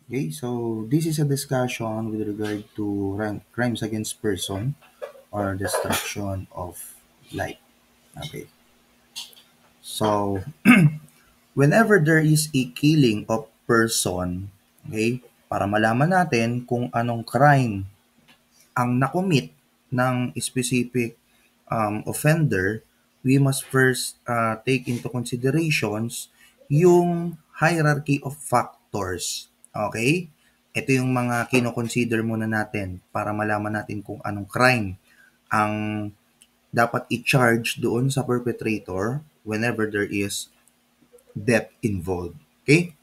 Okay, so this is a discussion with regard to crimes against person or destruction of life. Okay, so whenever there is a killing of person, okay, para malaman natin kung anong crime ang nakomit ng specific offender, we must first take into considerations yung hierarchy of factors. Okay? Ito yung mga kino-consider muna natin para malaman natin kung anong crime ang dapat i-charge doon sa perpetrator whenever there is death involved. Okay?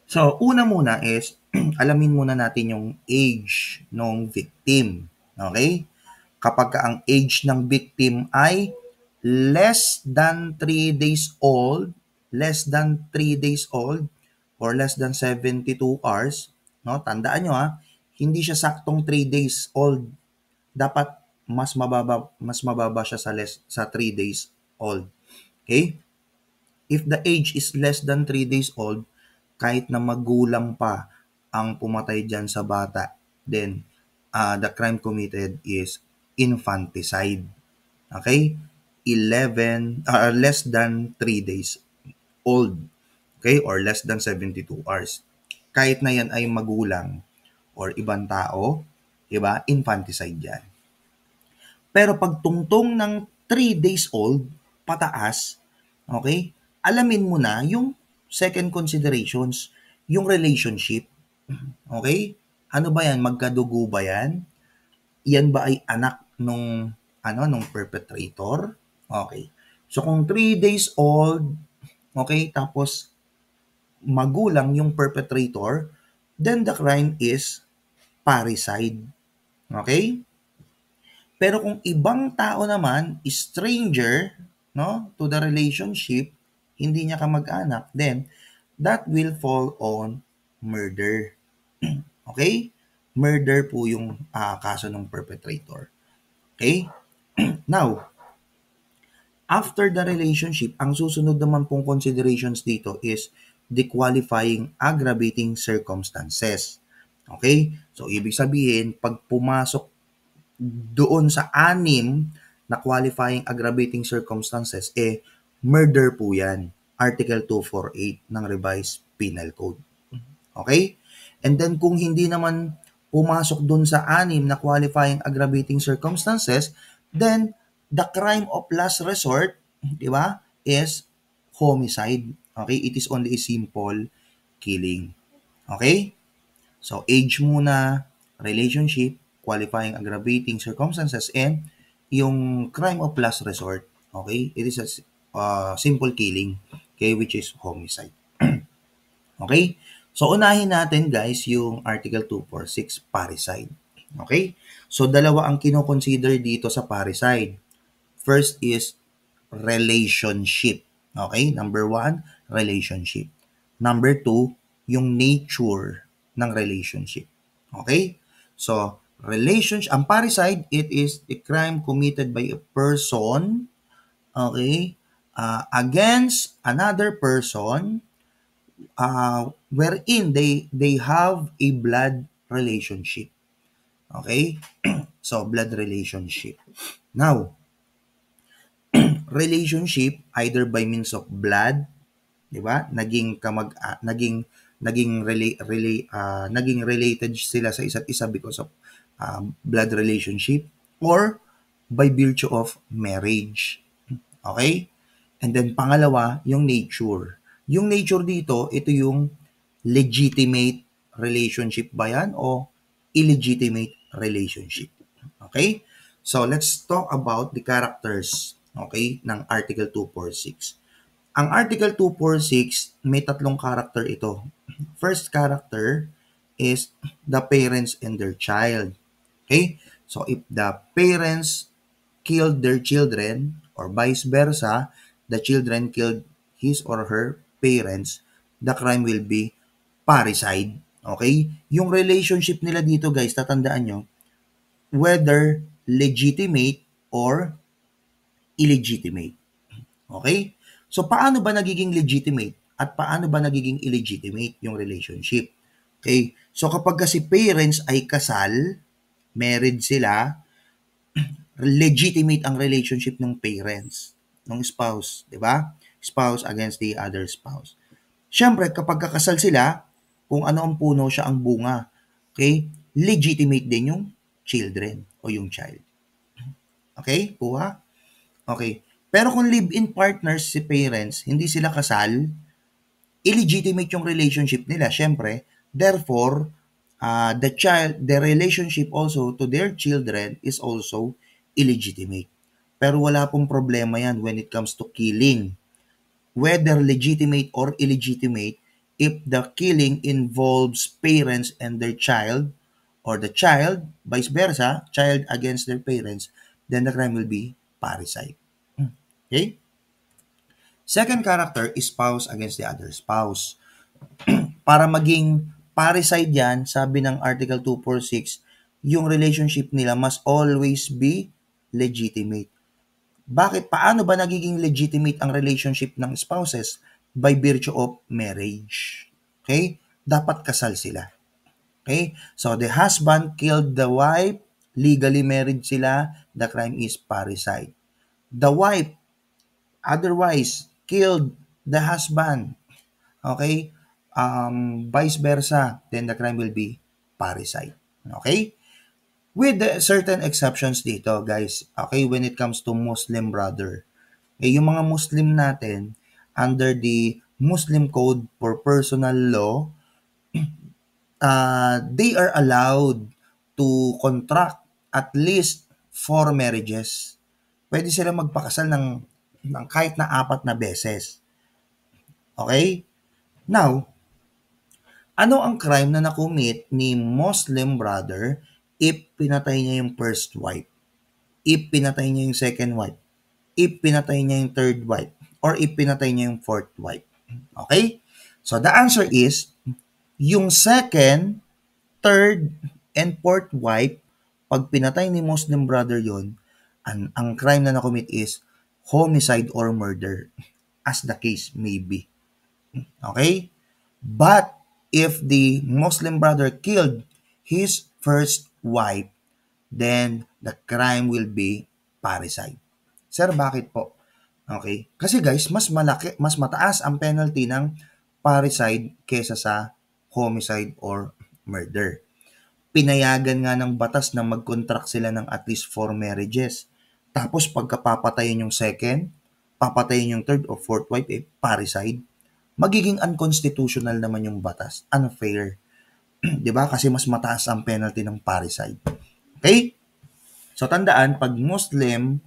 So, una muna is alamin muna natin yung age ng victim. Okay? Kapag ang age ng victim ay less than 3 days old, less than 3 days old, or less than 72 hours, no? Tandaan nyo ha, hindi siya saktong 3 days old. Dapat mas mababa siya sa 3 days old. Okay? If the age is less than 3 days old, kahit na magulang pa ang pumatay dyan sa bata, then the crime committed is infanticide. Okay? 11, less than 3 days old. Okay? Or less than 72 hours. Kahit na yan ay magulang or ibang tao, diba? Infanticide yan. Pero pag tungtong ng 3 days old, pataas, okay? Alamin mo na yung second considerations, yung relationship. Okay? Ano ba yan? Magkadugo ba yan? Yan ba ay anak nung perpetrator? Okay. So kung 3 days old, okay, tapos magulang yung perpetrator, then the crime is parricide. Okay? Pero kung ibang tao naman, stranger, no, to the relationship, hindi niya kamag-anak, then that will fall on murder. Okay? Murder po yung kaso ng perpetrator. Okay? Now, after the relationship, ang susunod naman pong considerations dito is the qualifying aggravating circumstances. Okay? So, ibig sabihin, pag pumasok doon sa anim na qualifying aggravating circumstances, murder po yan. Article 248 ng Revised Penal Code. Okay? And then kung hindi naman pumasok doon sa anim na qualifying aggravating circumstances, then the crime of last resort, di ba, is homicide. Okay? It is only a simple killing. Okay? So, age muna, relationship, qualifying aggravating circumstances, and yung crime of last resort. Okay? It is a simple killing, okay, which is homicide. Okay? So, unahin natin, guys, yung Article 246, parricide. Okay? So, dalawa ang kino-consider dito sa parricide. First is relationship. Okay? Number one, relationship. Number two, yung nature ng relationship. Okay? So, relationship, ang parricide, it is a crime committed by a person, okay, against another person, wherein they have a blood relationship. Okay? So, blood relationship. Now, relationship either by means of blood, 'di ba? Naging related sila sa isa't isa because of blood relationship or by virtue of marriage. Okay? And then pangalawa, yung nature. Yung nature dito, ito yung legitimate relationship ba yan o illegitimate relationship. Okay? So, let's talk about the characters, okay, ng Article 246. Ang Article 246, may tatlong character ito. First character is the parents and their child. Okay? So, if the parents killed their children or vice versa, the children killed his or her parents, the crime will be parricide. Okay? Yung relationship nila dito, guys, tatandaan nyo, whether legitimate or illegitimate. Okay? So, paano ba nagiging legitimate at paano ba nagiging illegitimate yung relationship? Okay? So, kapag kasi parents ay kasal, married sila, legitimate ang relationship ng parents, ng spouse, di ba? Spouse against the other spouse. Siyempre, kapag kakasal sila, kung ano ang puno siya ang bunga. Okay? Legitimate din yung children o yung child. Okay? Kuha? Okay. Pero kung live-in partners si parents, hindi sila kasal, illegitimate yung relationship nila, syempre. Therefore, the relationship also to their children is also illegitimate. Pero wala pong problema yan when it comes to killing. Whether legitimate or illegitimate, if the killing involves parents and their child, or the child, vice versa, child against their parents, then the crime will be parricide. Okay? Second character is spouse against the other spouse. Para maging parricide yan, sabi ng Article 246, yung relationship nila must always be legitimate. Bakit? Paano ba nagiging legitimate ang relationship ng spouses? By virtue of marriage. Okay? Dapat kasal sila. Okay? So, the husband killed the wife, legally married sila, the crime is parricide. The wife, otherwise, killed the husband, okay? Vice versa, then the crime will be parricide. Okay? With certain exceptions dito, guys. Okay, when it comes to Muslim brother. Yung mga Muslim natin, under the Muslim Code for Personal Law, they are allowed to contract at least 4 marriages. Pwede sila magpakasal ng kahit na 4 na beses. Okay? Now, ano ang crime na nakumit ni Muslim brother if pinatay niya yung first wife, if pinatay niya yung second wife, if pinatay niya yung third wife, or if pinatay niya yung fourth wife? Okay? So, the answer is, yung second, third, and fourth wife, pag pinatay ni Muslim brother yon, ang crime na nakumit is homicide or murder, as the case may be. Okay? But if the Muslim brother killed his first wife, then the crime will be parricide. Sir, bakit po? Okay? Kasi guys, mas mataas ang penalty ng parricide kesa sa homicide or murder. Pinayagan nga ng batas na mag-contract sila ng at least 4 marriages. Tapos pagkapapatayin yung second, papatayin yung third or fourth wife, parricide. Magiging unconstitutional naman yung batas. Unfair. 'Di ba? Kasi mas mataas ang penalty ng parricide. Okay? So tandaan, pag Muslim,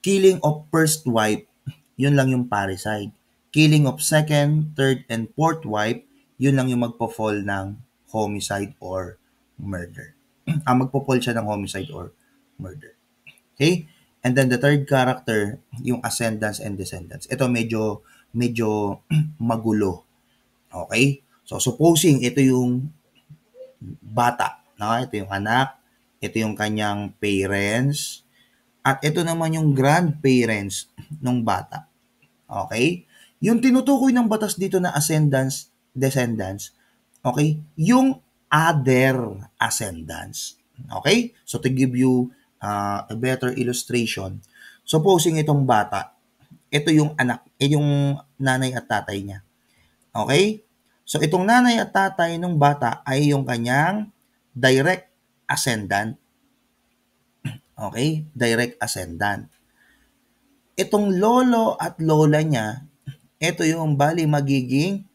killing of first wife, yun lang yung parricide. Killing of second, third, and fourth wife, yun lang yung magpo-fall ng homicide or murder. Magpo-fall siya ng homicide or murder. Okay? And then the third character, yung ascendants and descendants. Ito medyo magulo. Okay? So supposing ito yung bata, no? Ito yung anak, ito yung kanyang parents, at ito naman yung grandparents ng bata. Okay? Yung tinutukoy ng batas dito na ascendants, descendants, okay? Yung other ascendants. Okay? So to give you a better illustration, supposing itong bata, ito yung anak, yung nanay at tatay niya. Okay? So itong nanay at tatay ng bata ay yung kanyang direct ascendant. Okay? Direct ascendant. Itong lolo at lola niya, ito yung bali magiging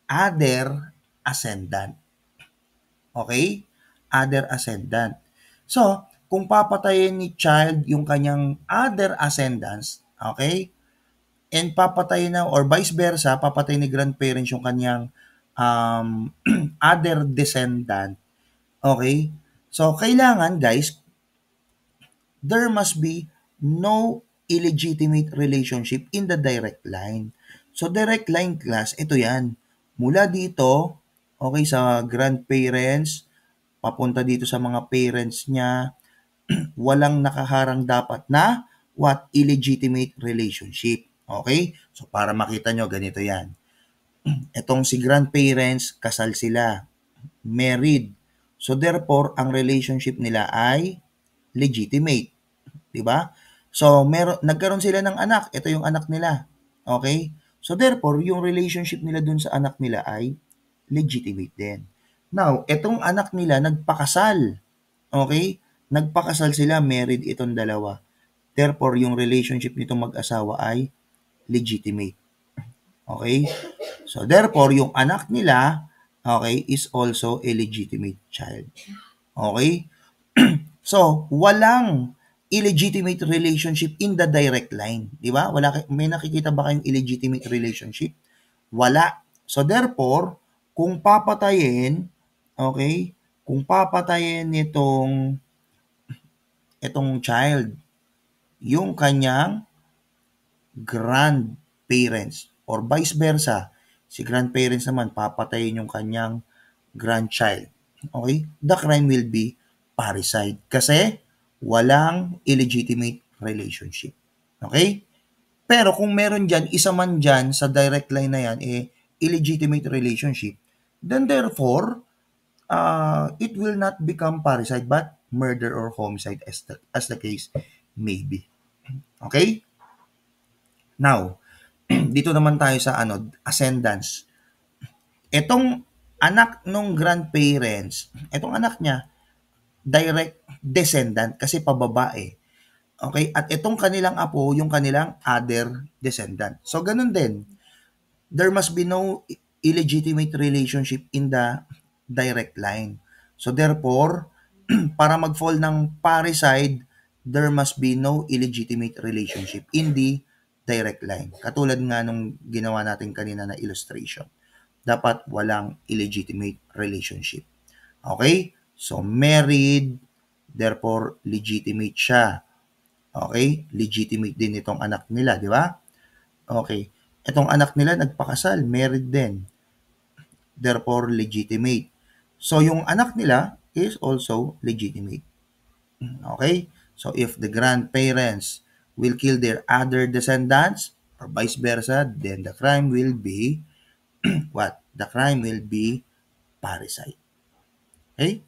other ascendant. Okay? Other ascendant. So, kung papatayin ni child yung kanyang other ascendants, okay? And papatayin na, or vice versa, papatayin ni grandparents yung kanyang other descendant, okay? So, kailangan guys, there must be no illegitimate relationship in the direct line. So, direct line class, ito yan. Mula dito, okay, sa grandparents, papunta dito sa mga parents niya, walang nakaharang dapat na what illegitimate relationship. Okay? So, para makita nyo, ganito yan. Itong si grandparents, kasal sila, married. So, therefore, ang relationship nila ay legitimate. Di ba? So, nagkaroon sila ng anak. Ito yung anak nila. Okay? So, therefore, yung relationship nila dun sa anak nila ay legitimate din. Now, itong anak nila nagpakasal. Okay? Nagpakasal sila, married itong dalawa. Therefore, yung relationship nitong mag-asawa ay legitimate. Okay? So, therefore, yung anak nila, okay, is also a legitimate child. Okay? So, walang illegitimate relationship in the direct line. Di ba? May nakikita ba kayong illegitimate relationship? Wala. So, therefore, kung papatayin, okay, kung papatayin itong child, yung kanyang grandparents or vice versa, si grandparents naman papatayin yung kanyang grandchild. Okay? The crime will be parricide kasi walang illegitimate relationship. Okay? Pero kung meron dyan, isa man dyan sa direct line na yan, illegitimate relationship, then therefore, it will not become parricide but murder or homicide as the case may be. Okay? Now, dito naman tayo sa ascendance. Itong anak nung grandparents, itong anak niya, direct descendant kasi pababae. Okay? At itong kanilang apo, yung kanilang other descendant. So, ganun din. There must be no illegitimate relationship in the direct line. So, therefore, para mag-fall ng parricide, there must be no illegitimate relationship in the direct line. Katulad nga nung ginawa natin kanina na illustration. Dapat walang illegitimate relationship. Okay? So, married, therefore, legitimate siya. Okay? Legitimate din itong anak nila, di ba? Okay. Itong anak nila nagpakasal, married din. Therefore, legitimate. So, yung anak nila is also legitimate. Okay? So, if the grandparents will kill their other descendants, or vice versa, then the crime will be what? The crime will be parricide. Okay?